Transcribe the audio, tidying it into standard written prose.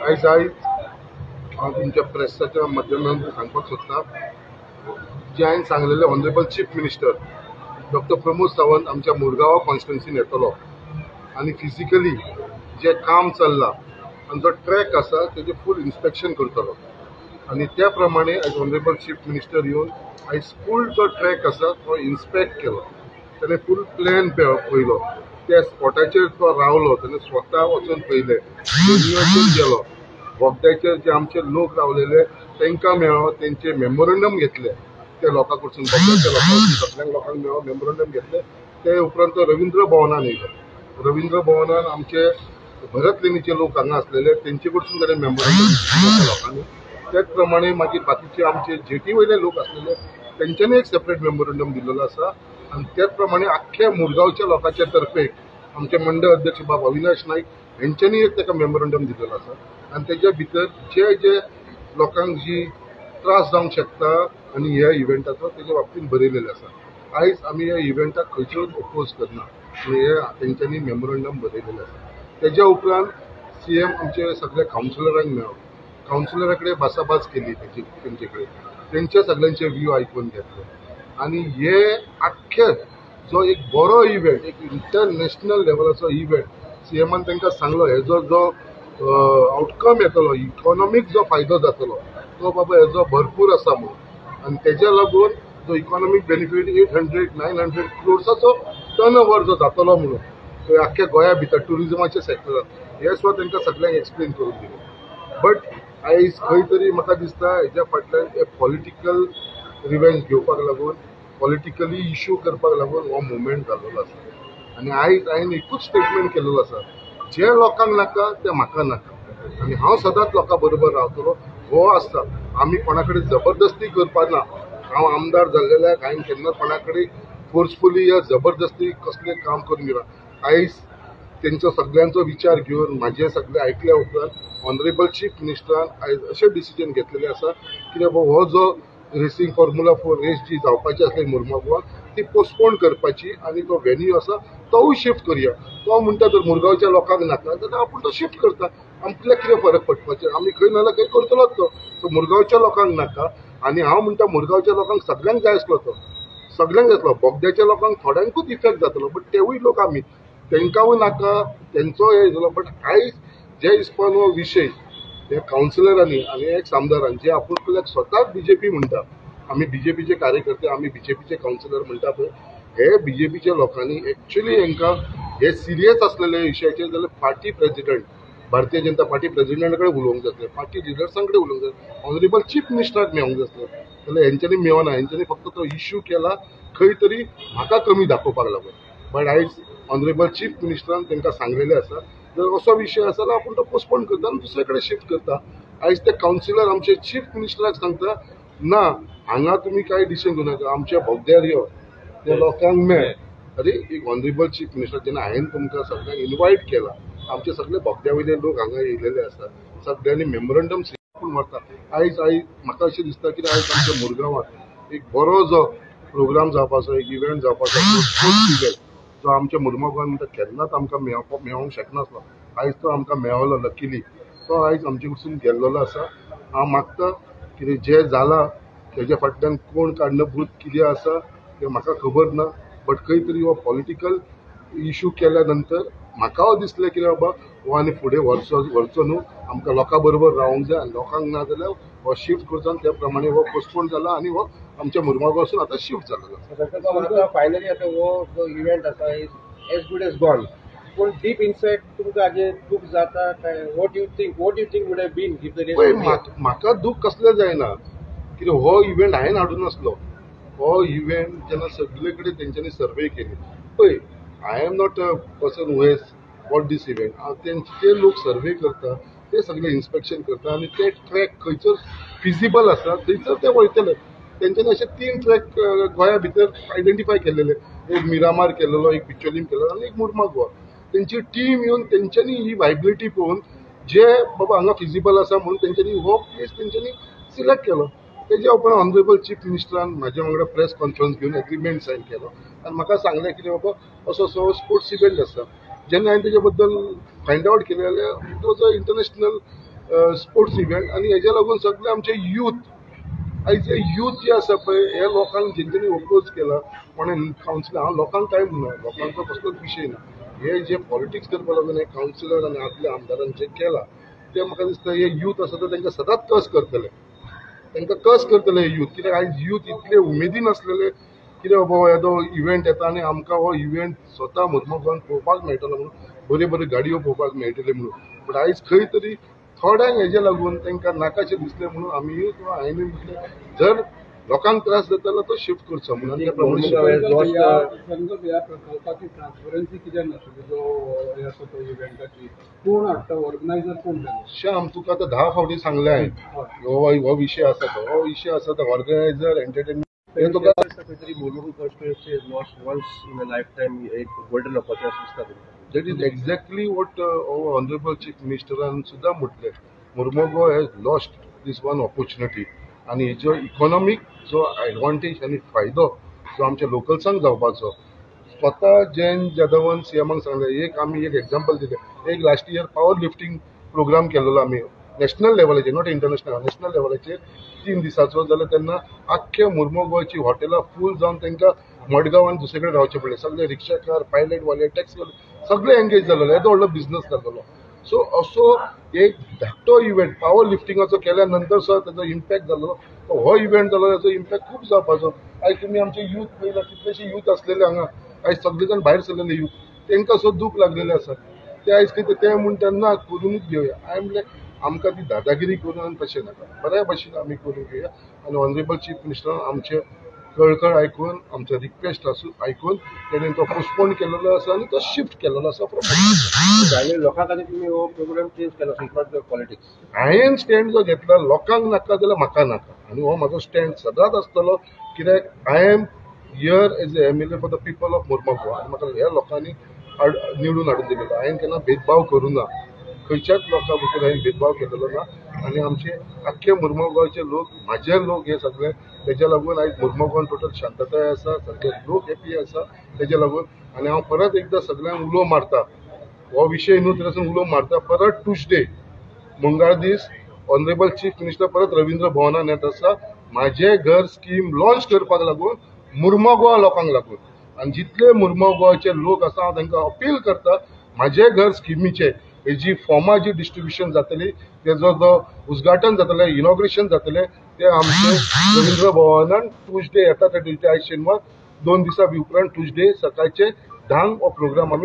आयज हांव तुमच्या प्रेसाच्या माध्यमांतून सांगपाक सोदतां जे हांवें सांगलेले honourable chief minister doctor Pramod Sawant आमच्या मुरगांव कॉन्स्टिट्युन्सीन येतलो आनी फिजिकली जे काम चल्लां आनी जो ट्रॅक आसा तेजें फूल इन्स्पेक्शन करतलो आनी त्या प्रमाणे आयज ऑनरेबल चीफ मिनिस्टर येवन आयज फूल जो ट्रॅक आसा तो इन्स्पेक्ट केलो. ताणें फूल प्लॅन पळयलो. त्या स्पॉटाचेर तो रावलो. ताणें स्वता वचून पळयलें. गेलो बोगद्याचेर जे आमचे लोक रावलेले तांकां मेळ्ळो. तेंचे मेमोरंडम घेतले त्या लोकां कडसून. बोगद्याच्या लोकांक सगळ्या लोकांक मेळ्ळो मेमोरंडम घेतले. ते उपरांत तो रविंद्र भवनान येयलो. रविंद्र भवनान आमचे भरत लेणीचे लोक हांगा आसलेले तेंचे कडसून ताणें मेमोरंडम घेतले लोकांनी. त्याच प्रमाणे मागीर बाकीचे आमचे जेटी वयले लोक आसलेले तेंच्यांनी एक सेपरेट मेमोरंडम दिल्लो आसा. आनी त्याच प्रमाणे आख्ख्या मुरगांवच्या लोकांच्या तर्फे आमचे मंडळ अध्यक्ष बाब अविनाश नाईक हेंच्यांनी एक ताका मेमोरंडम दिल्लो आसा. आनी तेच्या भितर जे जे लोकांक जी त्रास जावंक शकता आनी ह्या इव्हेंटाचो तेच्या बाबतींत बरयलेले आसा. आयज आमी ह्या इव्हेंटाक खंयच्योच ओपोज करना आनी हे तेंच्यांनी मेमोरंडम बरयलेले आसा. तेच्या उपरांत सीएम आमचे सगळ्या कावन्सिलरांक मेळ्ळो. कावन्सिलरा कडेन भासाभास केली तेंचे कडेन. तेंच्या सगळ्यांचे व्यू आयकून घेतले आनी हे आख्खे जो एक बरो इव्हेंट एक इंटरनॅशनल लेवलाचो इव्हेंट सीएमान तांकां सांगलो हेजो जो आउटकम येतलो इकॉनॉमीक जो फायदो जातलो तो बाबा हेजो भरपूर आसा म्हणून. आनी तेज्या लागून जो इकॉनॉमीक बेनिफीट 800-900 क्रोर्साचो टर्न ओवर जो जातलो म्हणून आख्ख्या गोंया भितर टुरिजमाच्या सॅक्टरान हे सुद्दां तांकां सगळ्यांक एक्सप्लेन करून दिलें. बट आयज खंय तरी म्हाका दिसता हेच्या फाटल्यान एक पॉलिटिकल रिवेंज घेवपाक लागून पॉलिटिकली इश्यू करपाक लागून हो मुवमेंट जाल्लो आसा. आनी आयज हांवें एकूच स्टेटमेंट केल्लो आसा जे लोकांक नाका ते म्हाका नाका आनी हांव सदांच लोकां बरोबर रावतलो. हो आसता आमी कोणा कडेन जबरदस्ती करपाना. हांव आमदार जाल्लेल्याक हांवें केन्ना कोणा कडेन फोर्सफुली या जबरदस्ती कसलें काम करून दिना. आयज तेंचो सगळ्यांचो विचार घेवन म्हाजे सगळे आयकल्या उपरांत ऑनरेबल चीफ मिनिस्टरान आयज अशें डिसिजन घेतलेलें आसा की बाबा हो जो रेसींग फॉर्म्युला 4 रेस जी जावपाची आसली मुरगांवाक ती पोस्टपोन करपाची आनी तो व्हेन्यू आसा तोवूय शिफ्ट करया. तो म्हणटा जर मुरगांवच्या लोकांक नाका जाल्यार आपूण तो शिफ्ट करता. आमकां कितें फरक पडपाचें आमी खंय नाल्यार खंय करतलोच तो. सो मुरगांवच्या लोकांक नाका आनी हांव म्हणटा मुरगांवच्या लोकांक सगळ्यांक जाय आसलो तो सगळ्यांक जातलो. बोगद्याच्या लोकांक थोड्यांकूच इफेक्ट जातलो बट तेवूय लोक आमी तांकांय नाका तेंचो हे जालो. बट आयज जे हिसपान हो विशय हे कावन्सिलरांनी आनी एक्स आमदारान जे आपुणल्याक स्वताच बीजेपी म्हणटा आमी बीजेपीचे कार्यकर्ते आमी बीजेपीचे कावन्सिलर म्हणटा पळय हे बीजेपीच्या लोकांनी एक्चुअली हांकां हे सिरियस आसलेले विशयाचेर जाल्यार party president Bharatiya Janata party प्रेसिडेंटा कडेन उलोवंक जाय आसलें. पार्टी लिडर्सां कडेन उलोवंक जाय. ऑनरेबल चीफ मिनिस्टराक मेळोंक जाय आसलें जाल्यार हेंच्यांनी मेळना. हेंच्यांनी फक्त तो इश्यू केला खंय तरी म्हाका कमी दाखोवपाक लागून. बट आयज ऑनरेबल चीफ मिनिस्टरान तांकां सांगलेलें आसा जर असो विशय आसा जाल्यार आपूण तो पोस्टपोन करता आनी दुसरे कडेन शिफ्ट करता. आयज ते कावन्सिलर आमचे चीफ मिनिस्टराक सांगता ना हांगा तुमी कांय डिसिजन घेवं नाका आमच्या बोगद्यार यो ते लोकांक मेळ. अरे एक ऑनरेबल चीफ मिनिस्टर जेन्ना हांवें तुमकां सगळ्यांक इन्वायट केला आमचे सगळे बोगद्या वयले लोक हांगा येयलेले आसा सगळ्यांनी मेमोरंडम करून व्हरता. आयज म्हाका अशें दिसता की आयज आमच्या मुरगांवांत एक बरो जो प्रोग्राम जावपाचो एक इव्हेंट जावपाचो स्पोर्ट्स इव्हेंट जो आमच्या मुरगांवांत म्हणटा केन्नाच आमकां मेळोंक शकनासलो आयज तो आमकां मेळलो लकिली. तो आयज आमचे कडसून गेल्लो आसा. हांव मागता कितें जें जालां तेज्या फाटल्यान कोण कारणभूत कितें आसा तें म्हाका खबर ना. बट खंय तरी हो पॉलिटिकल इश्यू केल्या नंतर म्हाका दिसलें की बाबा हो आनी फुडें व्हरचो न्हू आमकां लोकां बरोबर रावंक जाय आनी लोकांक ना जाल्यार हो शिफ्ट करचो आनी त्या प्रमाणे हो पोस्टपोन जाला आनी हो आमच्या मुरगांव वचून आतां शिफ्ट जालो. फायनली आतां हो जो इव्हेंट आसा एज गूड एज गॉन पूण डीप इनसायड तुमकां हाजें दूख जाता काय what you think would have been if the race. म्हाका दूख कसलें जायना कित्याक हो इव्हेंट हांवें हाडून नासलो. हो इव्हेंट जेन्ना सगळे कडेन तेंच्यांनी सर्वे केली पळय I am not a person who has watched this event. ते लोक सर्वे करता ते सगळे इन्स्पेक्शन करता आनी ते ट्रॅक खंयसर फिजिबल आसा थंयसर ते वयतले. तेंच्यांनी अशे 3 ट्रॅक गोंया भितर आयडेंटिफाय केलेले. एक मिरामार केलेलो एक बिचोलीम केलेलो आनी एक मुर्मागोवा. तेंची टीम येवन तेंच्यांनी ही वायबिलिटी पळोवन जे बाबा हांगा फिजिबल आसा म्हणून तेंच्यांनी हो प्लेस तेंच्यांनी सिलेक्ट केलो. तेज्या उपरांत ऑनरेबल चीफ मिनिस्टरान म्हाज्या वांगडा प्रेस कॉन्फरन्स घेवन एग्रीमेंट सायन केलो आनी म्हाका सांगलें की बाबा असो स्पोर्ट्स इव्हेंट आसा. जेन्ना हांवें तेजे बद्दल फायंड आवट केलें जाल्यार it was a international sports event आनी हेज्या लागून सगळे आमचे यूथ आयज यूथ जे आसा पळय हे लोकांक जेंच्यांनी अप्रोच केला म्हणून कावन्सिलर हांव लोकांक काय म्हणना लोकांचो कसलोच विशय ना हे जे पॉलिटिक्स करपा लागून हे कावन्सिलर आनी आदल्या आमदारांचे केला ते म्हाका दिसता हे यूथ आसा ते तांकां सदांच कस करतले तांकां कस करतले हे यूथ कित्याक आयज यूथ इतले उमेदीन आसलेले कित्याक बाबा येदो इव्हेंट येता आनी आमकां हो इव्हेंट स्वता मुर्मुगांवान पळोवपाक मेळटलो म्हणून बऱ्यो बऱ्यो गाडयो पळोवपाक मेळटल्यो म्हणून पूण आयज खंय तरी थोड्यांक हेजे लागून तांकां नाकाशें दिसलें म्हणून आमी हांवें म्हटलें जर लोकांक त्रास जाता जाल्यार तो शिफ्ट करचो म्हणून त्या प्रमाणे ह्या प्रकल्पाची ट्रान्सपरन्सी कित्याक नाशिल्ली जो हे आसा तो इव्हेंटाची कोण हाडटा ऑर्गनायझर कोण श्याम तुका आतां 10 फावटी सांगलें हांवें हो विशय आसा तो ऑर्गनायझर एंटरटेनमेंट हे तुका मुर्मू constituency is lost once in a lifetime एक गोल्डन ऑपॉर्च्युनिटी दिसता that is exactly what our honorable chief minister सुद्धा म्हटले Mormugao has lost this one opportunity आणि हेजो इकॉनॉमिक जो एडवांटेज आनी फायदो जो आमच्या लोकल्सांक जावपाचो स्वता जयंत जाधवान सीएमाक सांगले आमी एक एग्जाम्पल दिलें एक last year power lifting program केल्लो आमी नॅशनल लेवलाचेर नॉट इंटरनॅशनल नॅशनल लेवलाचेर 3 दिसाचो जाल्यार तेन्ना आख्ख्या मुर्मुगांवची हॉटेलां फूल जावन तांकां मडगांवान दुसरे कडेन रावचे पडले सगळे रिक्षाकार पायलट वाले टॅक्सी वाले सगळे एंगेज जालेले येदो व्हडलो बिझनस जालेलो सो असो एक धाकटो इव्हेंट पावर लिफ्टिंगाचो केल्या नंतर सुद्दां ताचो इम्पॅक्ट जालो हो इव्हेंट जालो ताचो इम्पॅक्ट खूब जावपाचो आयज तुमी आमचे यूथ पळयला कितलेशे यूथ आसलेले हांगा आयज सगळे जाण भायर सरलेले यूथ तांकां सुद्दां दूख लागलेलें आसा ते आयज कितें ते म्हूण तेन्ना करूनच घेवया हांवें म्हणलें आमकां ती दादागिरी करून तशें नाका बऱ्या भशेन आमी करून घेवया आनी ऑनरेबल चीफ मिनिस्टरान आमचे कळकळ आयकून आमचो रिक्वेस्ट आयकून तेणें तो पोस्टपोन केलेलो आसा आनी तो शिफ्ट केलेलो आसा लोकां खातीर तुमी हो प्रोग्राम चेंज केलो नॉट पॉलिटिक्स हांवें स्टँड जो घेतला लोकांक नाका जाल्यार म्हाका नाका आनी हो म्हाजो स्टँड सदांच आसतलो कित्याक I am here as a MLA for the people of Mormugao आनी म्हाका ह्या लोकांनी निवडून हाडून दिलेलो हांवें केन्ना भेदभाव करूं ना खंयच्याच लोकां भितर हांवें भेदभाव केलेलो ना आनी आमचे आख्खे मुर्मुगांवचे लोक म्हाजे लोक हे सगळे तेज्या लागून आयज मुर्मुगांवान टोटल शांतताय आसा सगळे लोक हॅप्पी आसा तेज्या लागून आनी हांव परत एकदां सगळ्यांक उलो मारता हो विशय न्हू तरी उलो मारता परत ट्युजडे मंगळ दीस ऑनरेबल चीफ मिनिस्टर परत रवींद्र भवनान येत आसा म्हाजे घर स्कीम लॉन्च करपाक लागून मुर्मुगांव लोकांक लागून आनी जितले मुर्मुगांवचे लोक आसा हांव तांकां अपील करता म्हाजे घर स्किमीचे हेजी फॉर्मां जी डिस्ट्रिब्युशन जातली तेजो जो उद्घाटन जातलें इनॉग्रेशन जातलें ते आमचे रवींद्र भवनान ट्युजडे येता ते ट्युजडे आयज शेनवार 2 दिसा उपरांत ट्युजडे सकाळचे 10 हो प्रोग्राम आमी